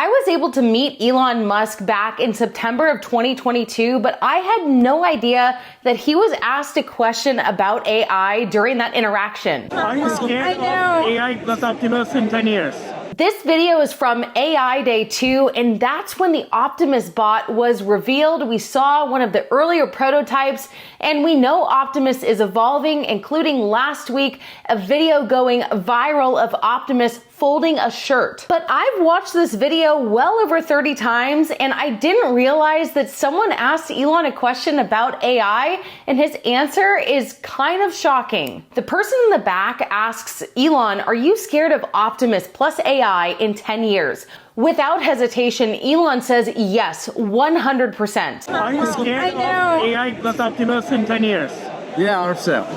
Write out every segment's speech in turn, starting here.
I was able to meet Elon Musk back in September of 2022, but I had no idea that he was asked a question about AI during that interaction. Are you scared of AI plus Optimus in 10 years? This video is from AI Day 2, and that's when the Optimus bot was revealed. We saw one of the earlier prototypes, and we know Optimus is evolving, including last week, a video going viral of Optimus folding a shirt. But I've watched this video well over 30 times, and I didn't realize that someone asked Elon a question about AI, and his answer is kind of shocking. The person in the back asks Elon, "Are you scared of Optimus plus AI in 10 years?" Without hesitation, Elon says yes, 100%. Are you scared of AI plus Optimus in 10 years? Yeah, ourselves.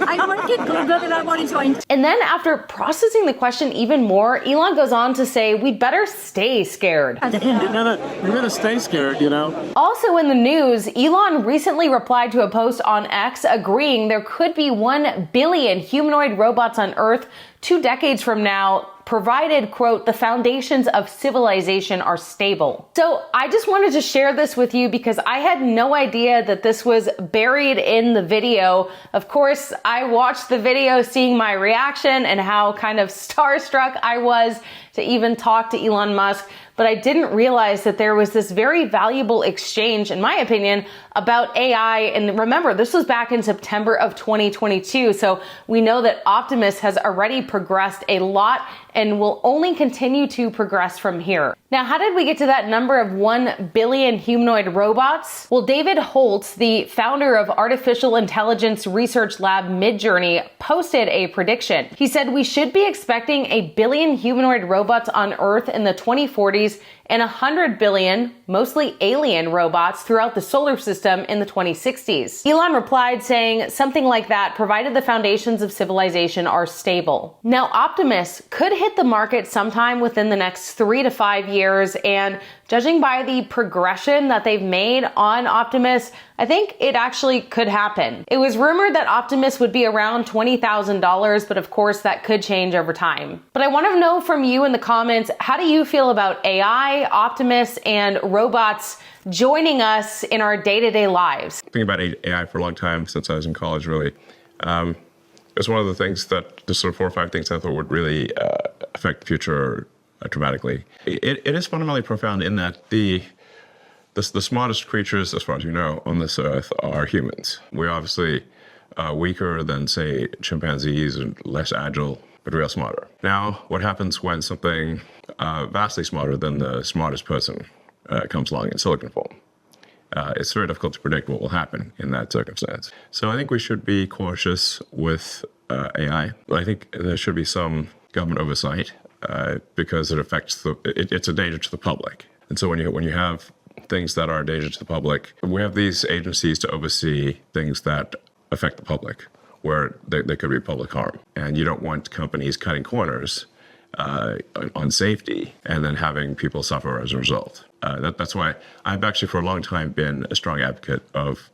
I work at Google and I want to join. And then after processing the question even more, Elon goes on to say, we'd better stay scared. We gotta stay scared, you know? Also in the news, Elon recently replied to a post on X agreeing there could be 1 billion humanoid robots on Earth 2 decades from now, provided, quote, the foundations of civilization are stable. So I just wanted to share this with you because I had no idea that this was buried in the video. Of course, I watched the video seeing my reaction and how kind of starstruck I was to even talk to Elon Musk, but I didn't realize that there was this very valuable exchange, in my opinion, about AI. And remember, this was back in September of 2022. So we know that Optimus has already progressed a lot and will only continue to progress from here. Now, how did we get to that number of 1 billion humanoid robots? Well, David Holtz, the founder of artificial intelligence research lab Midjourney, posted a prediction. He said we should be expecting 1 billion humanoid robots on Earth in the 2040s and 100 billion, mostly alien robots throughout the solar system in the 2060s. Elon replied saying something like that, provided the foundations of civilization are stable. Now, Optimus could hit the market sometime within the next 3 to 5 years, and judging by the progression that they've made on Optimus, I think it actually could happen. It was rumored that Optimus would be around $20,000, but of course that could change over time. But I want to know from you in the comments, how do you feel about AI, Optimus, and robots joining us in our day-to-day lives? Thinking about AI for a long time since I was in college, really. It's one of the things that, the sort of 4 or 5 things I thought would really affect the future dramatically. It is fundamentally profound in that the smartest creatures, as far as you know, on this earth are humans. We're obviously weaker than, say, chimpanzees and less agile, but we are smarter. Now, what happens when something vastly smarter than the smartest person comes along in silicon form? It's very difficult to predict what will happen in that circumstance. So I think we should be cautious with AI. I think there should be some government oversight because it affects it's a danger to the public. And so when you have things that are a danger to the public, we have these agencies to oversee things that affect the public, where there could be public harm. And you don't want companies cutting corners on safety and then having people suffer as a result. That's why I've actually for a long time been a strong advocate of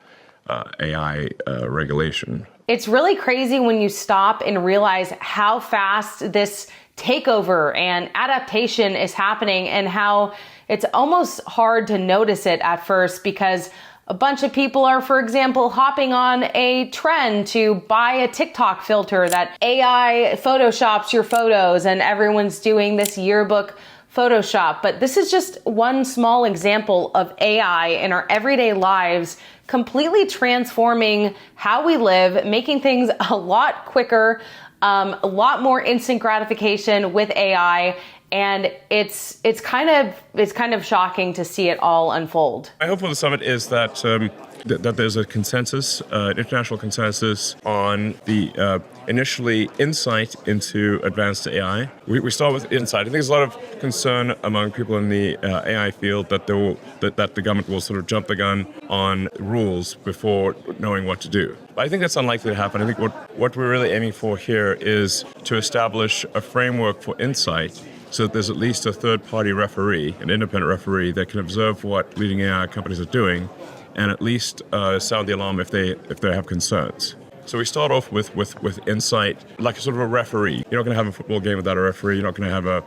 AI regulation. It's really crazy when you stop and realize how fast this takeover and adaptation is happening and how it's almost hard to notice it at first because a bunch of people are, for example, hopping on a trend to buy a TikTok filter that AI photoshops your photos, and everyone's doing this yearbook Photoshop. But this is just one small example of AI in our everyday lives, completely transforming how we live, making things a lot quicker, a lot more instant gratification with AI. And it's kind of shocking to see it all unfold. My hope for the summit is that that there's a consensus, international consensus on the initially insight into advanced AI. We start with insight. I think there's a lot of concern among people in the AI field that that the government will sort of jump the gun on rules before knowing what to do. I think that's unlikely to happen. I think what we're really aiming for here is to establish a framework for insight, so that there's at least a third-party referee, an independent referee, that can observe what leading AI companies are doing and at least sound the alarm if they have concerns. So we start off with insight, like a sort of a referee. You're not going to have a football game without a referee. You're not going to have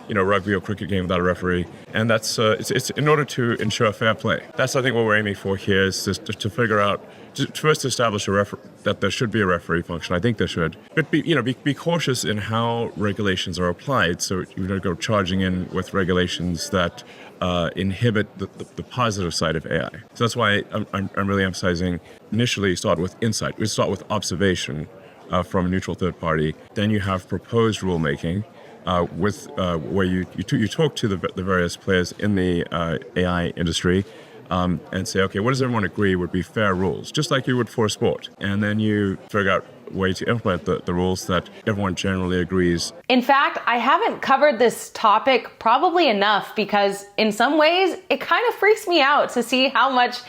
rugby or cricket game without a referee, and that's it's in order to ensure fair play. That's I think what we're aiming for here is to figure out. First, to establish that there should be a referee function. I think there should, but be cautious in how regulations are applied. So you don't go charging in with regulations that inhibit the positive side of AI. So that's why I'm really emphasizing initially start with insight. We start with observation from a neutral third party. Then you have proposed rulemaking. Where you talk to the various players in the AI industry. And say, okay, what does everyone agree would be fair rules, just like you would for a sport? And then you figure out a way to implement the rules that everyone generally agrees. In fact, I haven't covered this topic probably enough because in some ways it kind of freaks me out to see how much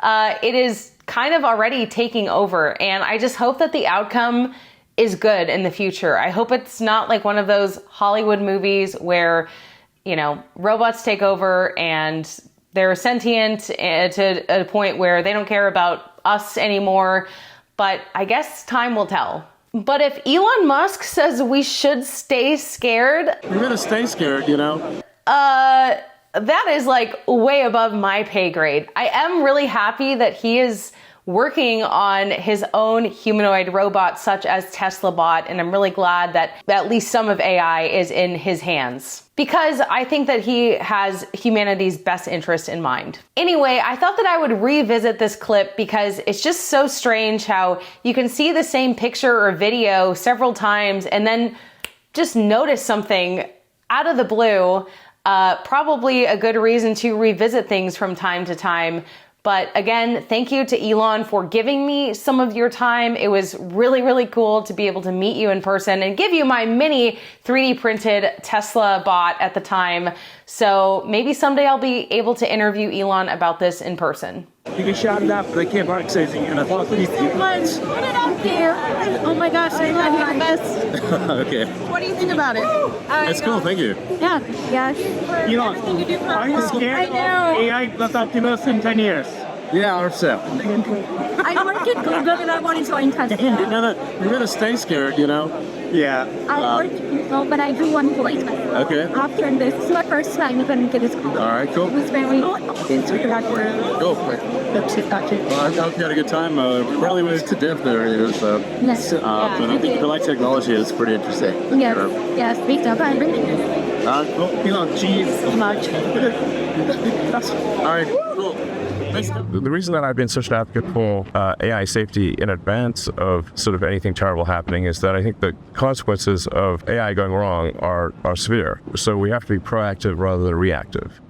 it is kind of already taking over. And I just hope that the outcome is good in the future. I hope it's not like one of those Hollywood movies where, robots take over and they're sentient to a point where they don't care about us anymore. But I guess time will tell. But if Elon Musk says we should stay scared... We're going to stay scared, that is like way above my pay grade. I am really happy that he is working on his own humanoid robots such as Tesla Bot, and I'm really glad that at least some of AI is in his hands because I think that he has humanity's best interest in mind. Anyway, I thought that I would revisit this clip because it's just so strange how you can see the same picture or video several times and then just notice something out of the blue. Probably a good reason to revisit things from time to time. But again, thank you to Elon for giving me some of your time. It was really, really cool to be able to meet you in person and give you my mini 3D printed Tesla Bot at the time. So maybe someday I'll be able to interview Elon about this in person. You can shout it out, but I can't access it. And I thought Thank you so much. Put it up there. Oh my gosh, I love you. Best. Okay. What do you think about it? That's cool, thank you. Yeah. Yes. Elon, are you scared of I know. AI plus Optimus in 10 years? Yeah, our Sept. I work at Google and I want to join Tesla. We're going to stay scared, Yeah. I work at Google, but I do want to join Tesla. Okay. After this is my first time I'm going to get this call. All right, cool. It was very Go. Well, I hope you had a good time. We really went to depth there, so. Yes. But I think the light technology is pretty interesting. Yes. Yes. Big job. I'm really Cool. Elon, geez. much. All right, cool. Thanks. The reason that I've been such an advocate for AI safety in advance of sort of anything terrible happening is that I think the consequences of AI going wrong are severe. So we have to be proactive rather than reactive.